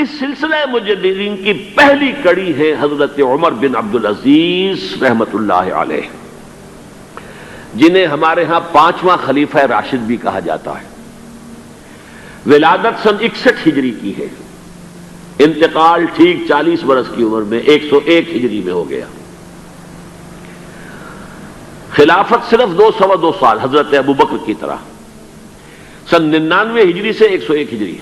اس سلسلہ مجددین کی پہلی کڑی ہے حضرت عمر بن عبدالعزیز رحمت اللہ علیہ، جنہیں ہمارے ہاں 5واں خلیفہ راشد بھی کہا جاتا ہے۔ ولادت سن 61 ہجری کی ہے، انتقال ٹھیک 40 برس کی عمر میں 101 ہجری میں ہو گیا۔ خلافت صرف 2 سال حضرت ابوبکر کی طرح، سن 99 ہجری سے 101 ہجری۔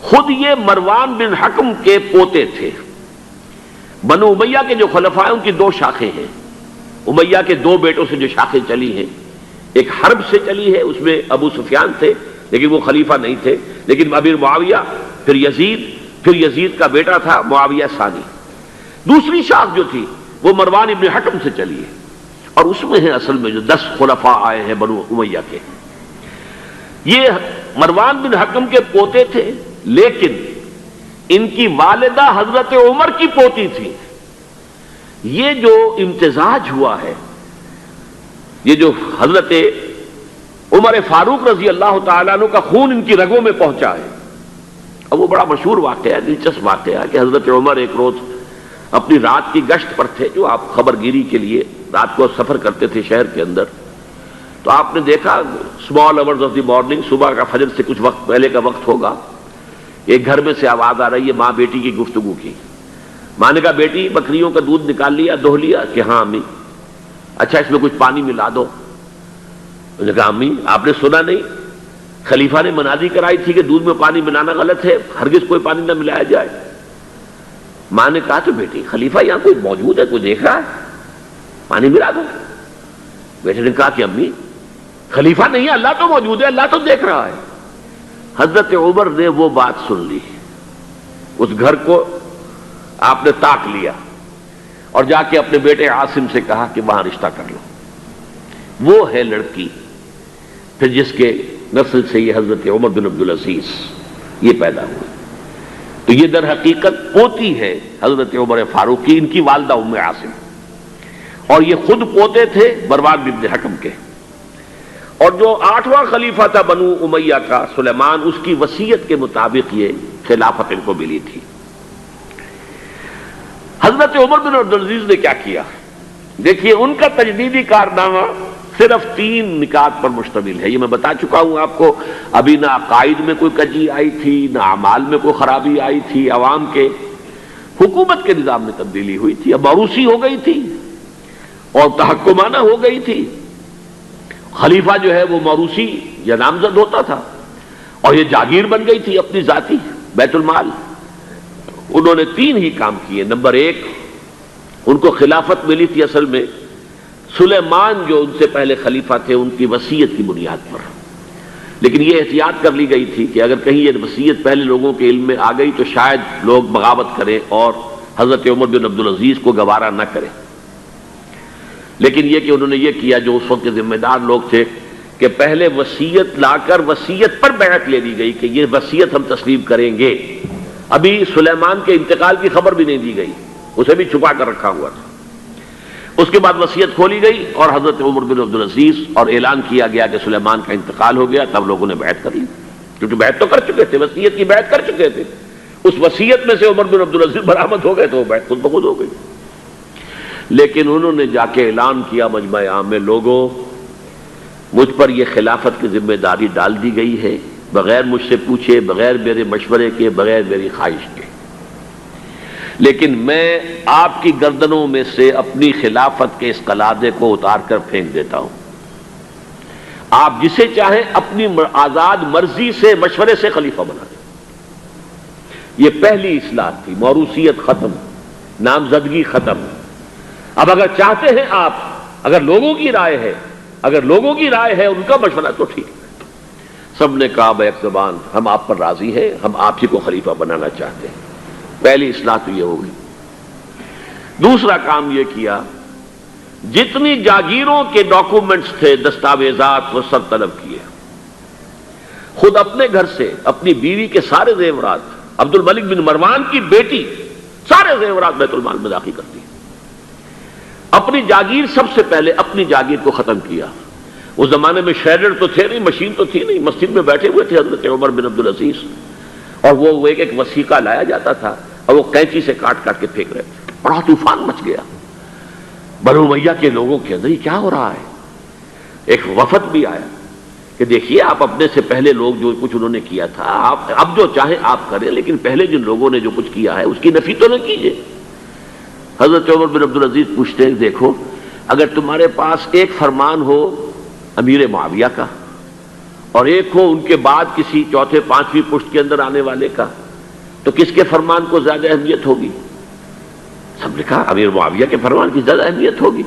خود یہ مروان بن حکم کے پوتے تھے۔ بنو امیہ کے جو خلفاء ہیں ان کی 2 شاخیں ہیں، امیہ کے 2 بیٹوں سے جو شاخیں چلی ہیں، ایک حرب سے چلی ہے، اس میں ابو سفیان تھے لیکن وہ خلیفہ نہیں تھے، لیکن امیر معاویہ، پھر یزید کا بیٹا تھا معاویہ ثانی۔ دوسری شاخ جو تھی وہ مروان ابن حکم سے چلی ہے، اور اس میں ہے اصل میں جو 10 خلفاء آئے ہیں بنو امیہ کے۔ یہ مروان بن حکم کے پوتے تھے، لیکن ان کی والدہ حضرت عمر کی پوتی تھی۔ یہ جو امتزاج ہوا ہے، یہ جو حضرت عمر فاروق رضی اللہ تعالیٰ عنہ کا خون ان کی رگوں میں پہنچا ہے، اب وہ بڑا مشہور واقعہ ہے، دلچسپ واقعہ ہے کہ حضرت عمر ایک روز اپنی رات کی گشت پر تھے، جو آپ خبر گیری کے لیے رات کو سفر کرتے تھے شہر کے اندر، تو آپ نے دیکھا small hours of the morning, صبح کا فجر سے کچھ وقت پہلے کا وقت ہوگا، ایک گھر میں سے آواز آ رہی ہے ماں بیٹی کی گفتگو کی۔ ماں نے کہا بیٹی بکریوں کا دودھ نکال لیا، دہو لیا؟ کہ ہاں امی۔ اچھا اس میں کچھ پانی ملا دو۔ انہوں نے کہا امی آپ نے سنا نہیں، خلیفہ نے منادی کرائی تھی کہ دودھ میں پانی ملانا غلط ہے، ہرگز کوئی پانی نہ ملایا جائے۔ ماں نے کہا تو بیٹی خلیفہ یہاں کوئی موجود ہے، کوئی دیکھ رہا ہے، پانی ملا دو۔ بیٹے نے کہا کہ امی خلیفہ نہیں ہے، اللہ تو موجود ہے، اللہ تو دیکھ رہا ہے۔ حضرت عمر نے وہ بات سن لی، اس گھر کو آپ نے تاک لیا اور جا کے اپنے بیٹے عاصم سے کہا کہ وہاں رشتہ کر لو۔ وہ ہے لڑکی پھر جس کے نسل سے یہ حضرت عمر بن عبدالعزیز یہ پیدا ہوئے۔ تو یہ در حقیقت پوتی ہے حضرت عمر فاروق کی، ان کی والدہ ام عاصم، اور یہ خود پوتے تھے مروان بن حکم کے۔ اور جو 8واں خلیفہ تھا بنو امیہ کا سلیمان، اس کی وصیت کے مطابق یہ خلافت ان کو ملی تھی۔ حضرت عمر بن عبدالعزیز نے کیا کیا؟ دیکھیے ان کا تجدیدی کارنامہ صرف 3 نکات پر مشتمل ہے، یہ میں بتا چکا ہوں آپ کو۔ ابھی نہ عقائد میں کوئی کجی آئی تھی، نہ اعمال میں کوئی خرابی آئی تھی، عوام کے حکومت کے نظام میں تبدیلی ہوئی تھی، اب موروثی ہو گئی تھی اور تحکمانہ ہو گئی تھی۔ خلیفہ جو ہے وہ موروثی یا نامزد ہوتا تھا، اور یہ جاگیر بن گئی تھی اپنی ذاتی بیت المال۔ انہوں نے 3 ہی کام کیے۔ نمبر 1، ان کو خلافت ملی تھی اصل میں سلیمان جو ان سے پہلے خلیفہ تھے ان کی وصیت کی بنیاد پر، لیکن یہ احتیاط کر لی گئی تھی کہ اگر کہیں یہ وصیت پہلے لوگوں کے علم میں آ گئی تو شاید لوگ بغاوت کریں اور حضرت عمر بن عبدالعزیز کو گوارا نہ کریں۔ لیکن یہ کہ انہوں نے یہ کیا جو اس وقت کے ذمہ دار لوگ تھے کہ پہلے وصیت لا کر وصیت پر بیعت لے دی گئی کہ یہ وصیت ہم تسلیم کریں گے۔ ابھی سلیمان کے انتقال کی خبر بھی نہیں دی گئی، اسے بھی چھپا کر رکھا ہوا تھا۔ اس کے بعد وصیت کھولی گئی اور حضرت عمر بن عبدالعزیز، اور اعلان کیا گیا کہ سلیمان کا انتقال ہو گیا، تب لوگوں نے بیعت کر لی، کیونکہ بیعت تو کر چکے تھے، وصیت کی بیعت کر چکے تھے۔ اس وصیت میں سے عمر بن عبدالعزیز برآمد ہو گئے تو وہ بیعت خود بخود ہو گئی۔ لیکن انہوں نے جا کے اعلان کیا مجمع عام میں، لوگوں مجھ پر یہ خلافت کی ذمہ داری ڈال دی گئی ہے، بغیر مجھ سے پوچھے، بغیر میرے مشورے کے، بغیر میری خواہش کے، لیکن میں آپ کی گردنوں میں سے اپنی خلافت کے اس قلادے کو اتار کر پھینک دیتا ہوں۔ آپ جسے چاہیں اپنی آزاد مرضی سے مشورے سے خلیفہ بنا دیں۔ یہ پہلی اصلاح تھی، موروثیت ختم، نامزدگی ختم۔ اب اگر چاہتے ہیں آپ، اگر لوگوں کی رائے ہے ان کا مشورہ تو ٹھیک ہے۔ سب نے کہا بیک زبان ہم آپ پر راضی ہیں، ہم آپ ہی کو خلیفہ بنانا چاہتے ہیں۔ پہلی اصلاح تو یہ ہوگی۔ دوسرا کام یہ کیا، جتنی جاگیروں کے ڈاکومنٹس تھے، دستاویزات، وہ سب طلب کیے۔ خود اپنے گھر سے اپنی بیوی کے سارے زیورات، عبد الملک بن مروان کی بیٹی سارے زیورات بیت المال میں داخل کر دی۔ اپنی جاگیر سب سے پہلے اپنی جاگیر کو ختم کیا۔ اس زمانے میں شیڈر تو تھے نہیں، مشین تو تھی نہیں، مسجد میں بیٹھے ہوئے تھے حضرت عمر بن عبدالعزیز، اور وہ ایک ایک وسیقہ لایا جاتا تھا اور وہ قینچی سے کاٹ کاٹ کے پھینک رہے تھے. بڑا طوفان مچ گیا بنو امیہ کے لوگوں کے اندر. یہ کیا ہو رہا ہے؟ ایک وفد بھی آیا کہ دیکھیے آپ اپنے سے پہلے لوگ جو کچھ انہوں نے کیا تھا آپ اب جو چاہیں آپ کریں، لیکن پہلے جن لوگوں نے جو کچھ کیا ہے اس کی نفی تو نہ کیجیے. حضرت عمر بن عبدالعزیز پوچھتے ہیں دیکھو اگر تمہارے پاس ایک فرمان ہو امیر معاویہ کا اور ایک ہو ان کے بعد کسی چوتھے پانچویں پشت کے اندر آنے والے کا، تو کس کے فرمان کو زیادہ اہمیت ہوگی؟ سب نے کہا امیر معاویہ کے فرمان کی زیادہ اہمیت ہوگی.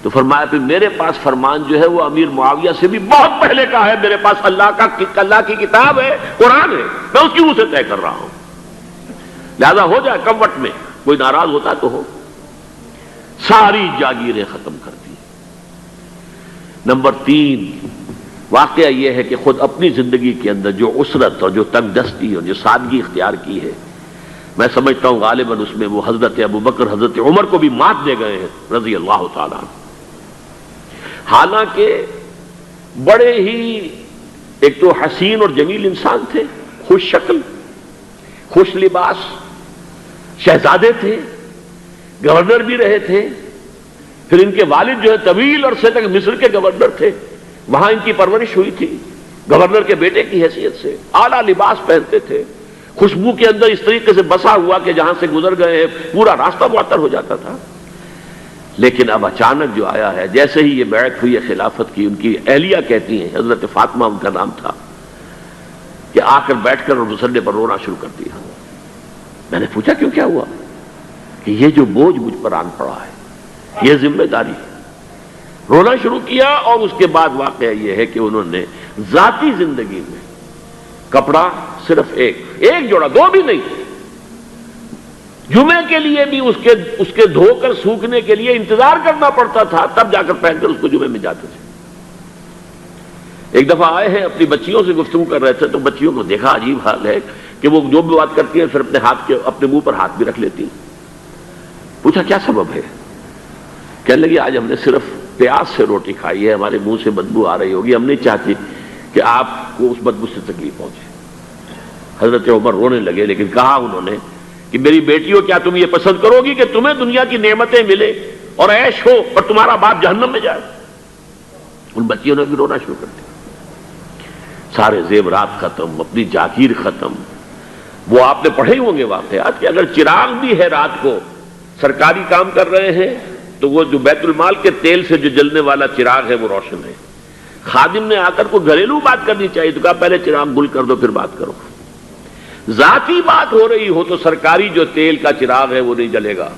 تو فرمایا پھر میرے پاس فرمان جو ہے وہ امیر معاویہ سے بھی بہت پہلے کا ہے. میرے پاس اللہ کی کتاب ہے، قرآن ہے، میں اس کی منہ سے طے کر رہا ہوں. لہذا ہو جائے کم وقت میں، کوئی ناراض ہوتا تو ہو. ساری جاگیریں ختم کر دی. نمبر 3 واقعہ یہ ہے کہ خود اپنی زندگی کے اندر جو عسرت اور جو تنگ دستی اور جو سادگی اختیار کی ہے، میں سمجھتا ہوں غالباً اس میں وہ حضرت ابو بکر حضرت عمر کو بھی مات دے گئے ہیں رضی اللہ تعالیٰ عنہ. حالانکہ بڑے ہی ایک تو حسین اور جمیل انسان تھے، خوش شکل، خوش لباس، شہزادے تھے، گورنر بھی رہے تھے. پھر ان کے والد جو ہے طویل عرصے تک مصر کے گورنر تھے، وہاں ان کی پرورش ہوئی تھی گورنر کے بیٹے کی حیثیت سے. اعلیٰ لباس پہنتے تھے، خوشبو کے اندر اس طریقے سے بسا ہوا کہ جہاں سے گزر گئے ہیں پورا راستہ معطر ہو جاتا تھا. لیکن اب اچانک جو آیا ہے، جیسے ہی یہ بیعت ہوئی ہے خلافت کی، ان کی اہلیہ کہتی ہیں، حضرت فاطمہ ان کا نام تھا، کہ آ کر بیٹھ کر اور مسلح پر رونا شروع کر دیا. میں نے پوچھا کیوں، کیا ہوا؟ کہ یہ جو بوجھ مجھ پر آن پڑا ہے، یہ ذمہ داری ہے. رونا شروع کیا. اور اس کے بعد واقعہ یہ ہے کہ انہوں نے ذاتی زندگی میں کپڑا صرف ایک جوڑا، 2 بھی نہیں، جمعے کے لیے بھی اس کے دھو کر سوکھنے کے لیے انتظار کرنا پڑتا تھا، تب جا کر پہن کر اس کو جمعے میں جاتے تھے. ایک دفعہ آئے ہیں اپنی بچیوں سے گفتگو کر رہے تھے تو بچیوں کو دیکھا عجیب حال ہے کہ وہ جو بھی بات کرتی ہیں پھر اپنے منہ پر ہاتھ بھی رکھ لیتی. پوچھا کیا سبب ہے؟ کہنے لگی آج ہم نے صرف پیاز سے روٹی کھائی ہے، ہمارے منہ سے بدبو آ رہی ہوگی، ہم نہیں چاہتی کہ آپ کو اس بدبو سے تکلیف پہنچے. حضرت عمر رونے لگے، لیکن کہا انہوں نے کہ میری بیٹیوں کیا تم یہ پسند کرو گی کہ تمہیں دنیا کی نعمتیں ملے اور عیش ہو اور تمہارا باپ جہنم میں جائے؟ ان بچیوں نے بھی رونا شروع کر دیا. سارے زیورات ختم، اپنی جاگیر ختم. وہ آپ نے پڑھے ہوں گے واقعات کہ اگر چراغ بھی ہے رات کو سرکاری کام کر رہے ہیں تو وہ جو بیت المال کے تیل سے جو جلنے والا چراغ ہے وہ روشن ہے. خادم نے آ کر کوئی گھریلو بات کرنی چاہیے تو کہا پہلے چراغ گل کر دو پھر بات کرو. ذاتی بات ہو رہی ہو تو سرکاری جو تیل کا چراغ ہے وہ نہیں جلے گا،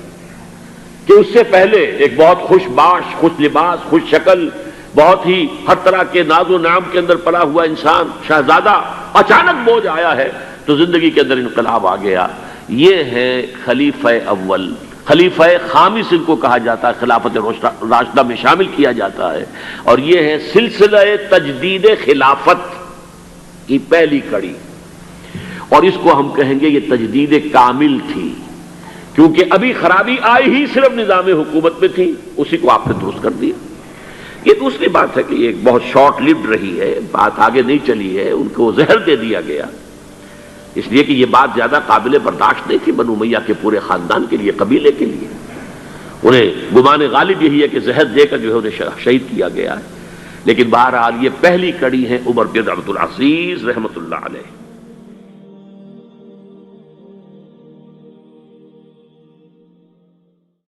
کہ اس سے پہلے ایک بہت خوش باش، خوش لباس، خوش شکل، بہت ہی ہر طرح کے ناز و نعم کے اندر پلا ہوا انسان، شہزادہ، اچانک بوجھ آیا ہے تو زندگی کے اندر انقلاب آ گیا. یہ ہے خلیفہ اول. خلیفہ خامس ان کو کہا جاتا ہے، خلافت راشدہ میں شامل کیا جاتا ہے. اور یہ ہے سلسلہ تجدید خلافت کی پہلی کڑی. اور اس کو ہم کہیں گے یہ تجدید کامل تھی، کیونکہ ابھی خرابی آئی ہی صرف نظام حکومت میں تھی، اسی کو آپ نے درست کر دیا. یہ دوسری بات ہے کہ یہ ایک بہت شارٹ لیوڈ رہی ہے، بات آگے نہیں چلی ہے، ان کو زہر دے دیا گیا، اس لیے کہ یہ بات زیادہ قابل برداشت نہیں تھی بنو امیہ کے پورے خاندان کے لیے، قبیلے کے لیے. انہیں گمان غالب یہی ہے کہ زہر دے کر جو ہے انہیں شہید کیا گیا ہے. لیکن بہرحال یہ پہلی کڑی ہے عمر بن عبد العزیز رحمۃ اللہ علیہ.